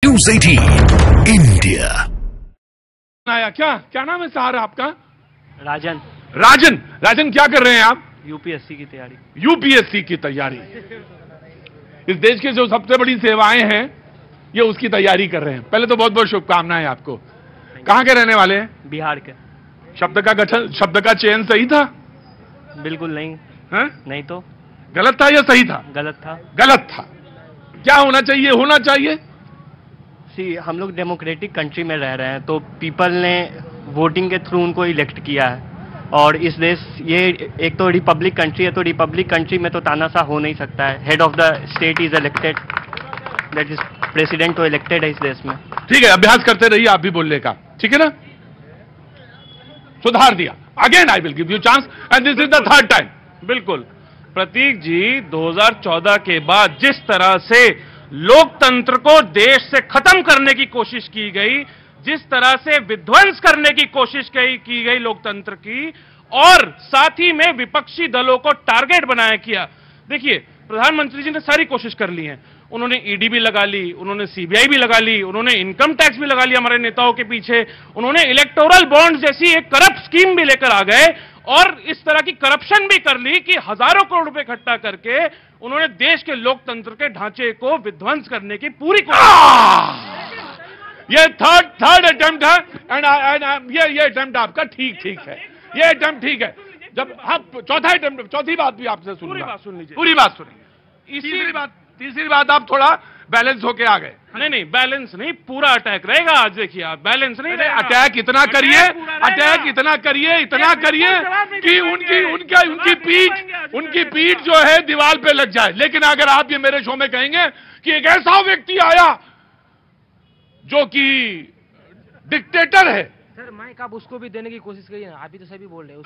News 18 India. आया क्या क्या नाम है सहारा आपका? राजन। राजन। राजन क्या कर रहे हैं आप? यूपीएससी की तैयारी। यूपीएससी की तैयारी। इस देश की जो सबसे बड़ी सेवाएं हैं ये उसकी तैयारी कर रहे हैं। पहले तो बहुत बहुत शुभकामनाएं आपको। कहां के रहने वाले हैं? बिहार के। शब्द का गठन, शब्द का चयन सही था? बिल्कुल नहीं है? नहीं तो गलत था या सही था? गलत था। गलत था। क्या होना चाहिए? होना चाहिए हम लोग डेमोक्रेटिक कंट्री में रह रहे हैं, तो पीपल ने वोटिंग के थ्रू उनको इलेक्ट किया है। और इस देश, ये एक तो रिपब्लिक कंट्री है, तो रिपब्लिक कंट्री में तो तानाशाह हो नहीं सकता है। Head of the state is elected, that is president तो इलेक्टेड है इस देश में। ठीक है, अभ्यास करते रहिए आप भी बोलने का, ठीक है ना? सुधार दिया। Again I will give you chance and this is the third time. बिल्कुल प्रतीक जी, 2014 के बाद जिस तरह से लोकतंत्र को देश से खत्म करने की कोशिश की गई, जिस तरह से विध्वंस करने की कोशिश की गई लोकतंत्र की, और साथ ही में विपक्षी दलों को टारगेट बनाया किया। देखिए, प्रधानमंत्री जी ने सारी कोशिश कर ली है। उन्होंने ईडी भी लगा ली, उन्होंने सीबीआई भी लगा ली, उन्होंने इनकम टैक्स भी लगा लिया हमारे नेताओं के पीछे, उन्होंने इलेक्टोरल बॉन्ड जैसी एक करप्ट स्कीम भी लेकर आ गए और इस तरह की करप्शन भी कर ली कि हजारों करोड़ रुपए इकट्ठा करके उन्होंने देश के लोकतंत्र के ढांचे को विध्वंस करने की पूरी ये थर्ड अटेम्प्ट है एंड ये अटेम्प्ट आपका ठीक है। ये अटेम्प्ट ठीक है। जब हाँ, चौथा अटेम्प्ट, चौथी बात भी आपसे सुन लीजिए। पूरी बात सुनिए। तीसरी बात आप थोड़ा बैलेंस होके आ गए। नहीं, बैलेंस नहीं, पूरा अटैक रहेगा। आज देखिए आप, बैलेंस नहीं रहेगा। अटैक इतना करिए कि उनकी पीठ जो है दीवार पे लग जाए। लेकिन अगर आप ये मेरे शो में कहेंगे कि एक ऐसा व्यक्ति आया जो कि डिक्टेटर है, सर माइक आप उसको भी देने की कोशिश करिए ना, आप भी तो सभी बोल रहे हो।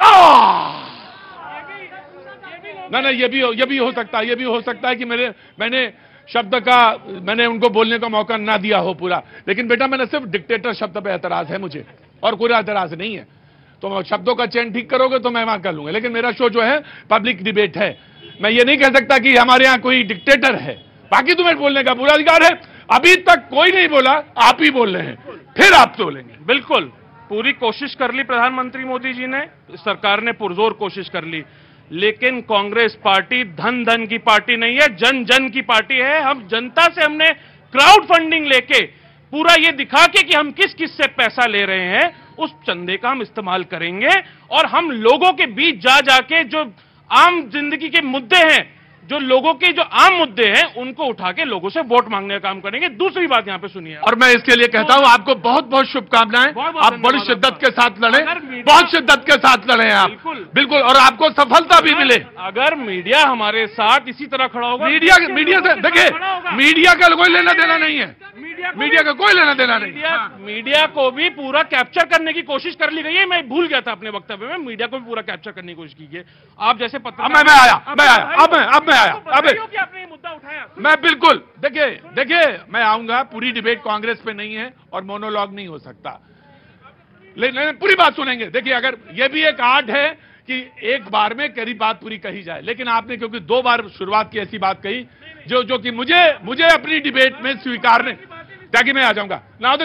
नहीं, ये भी हो सकता है कि मैंने शब्द का, मैंने उनको बोलने का मौका ना दिया हो पूरा। लेकिन बेटा, मैंने सिर्फ डिक्टेटर शब्द पे एतराज है मुझे, और कोई एतराज नहीं है। तो शब्दों का चयन ठीक करोगे तो मैं वहां कर लूंगा। लेकिन मेरा शो जो है पब्लिक डिबेट है। मैं ये नहीं कह सकता कि हमारे यहां कोई डिक्टेटर है। बाकी तुम्हें बोलने का पूरा अधिकार है। अभी तक कोई नहीं बोला, आप ही बोल रहे हैं, फिर आप बोलेंगे। बिल्कुल पूरी कोशिश कर ली प्रधानमंत्री मोदी जी ने, सरकार ने पुरजोर कोशिश कर ली, लेकिन कांग्रेस पार्टी धन की पार्टी नहीं है, जन की पार्टी है। हम जनता से हमने क्राउड फंडिंग लेके पूरा ये दिखा के कि हम किस किस से पैसा ले रहे हैं, उस चंदे का हम इस्तेमाल करेंगे और हम लोगों के बीच जाके जो आम जिंदगी के मुद्दे हैं, जो लोगों के जो आम मुद्दे हैं, उनको उठा के लोगों से वोट मांगने का काम करेंगे। दूसरी बात यहां पे सुनिए, और मैं इसके लिए कहता हूं आपको बहुत बहुत शुभकामनाएं। आप बड़ी शिद्दत के साथ लड़े, बहुत शिद्दत के साथ लड़े हैं आप। बिल्कुल, और आपको सफलता भी मिले। अगर मीडिया हमारे साथ इसी तरह खड़ा होगा, मीडिया से देखिए, मीडिया का कोई लेना देना नहीं है। मीडिया का कोई लेना देना नहीं। मीडिया को भी पूरा कैप्चर करने की कोशिश कर ली गई है। मैं भूल गया था अपने वक्तव्य में, मीडिया को भी पूरा कैप्चर करने की कोशिश की है। आप जैसे आपने मुद्दा उठाया, मैं बिल्कुल देखिए मैं आऊंगा। पूरी डिबेट कांग्रेस पे नहीं है और मोनोलॉग नहीं हो सकता, लेकिन पूरी बात सुनेंगे। देखिए, अगर ये भी एक आर्ट है कि एक बार में करी बात पूरी कही जाए, लेकिन आपने क्योंकि 2 बार शुरुआत की ऐसी बात कही जो कि मुझे अपनी डिबेट में स्वीकारने, ताकि मैं आ जाऊंगा ना।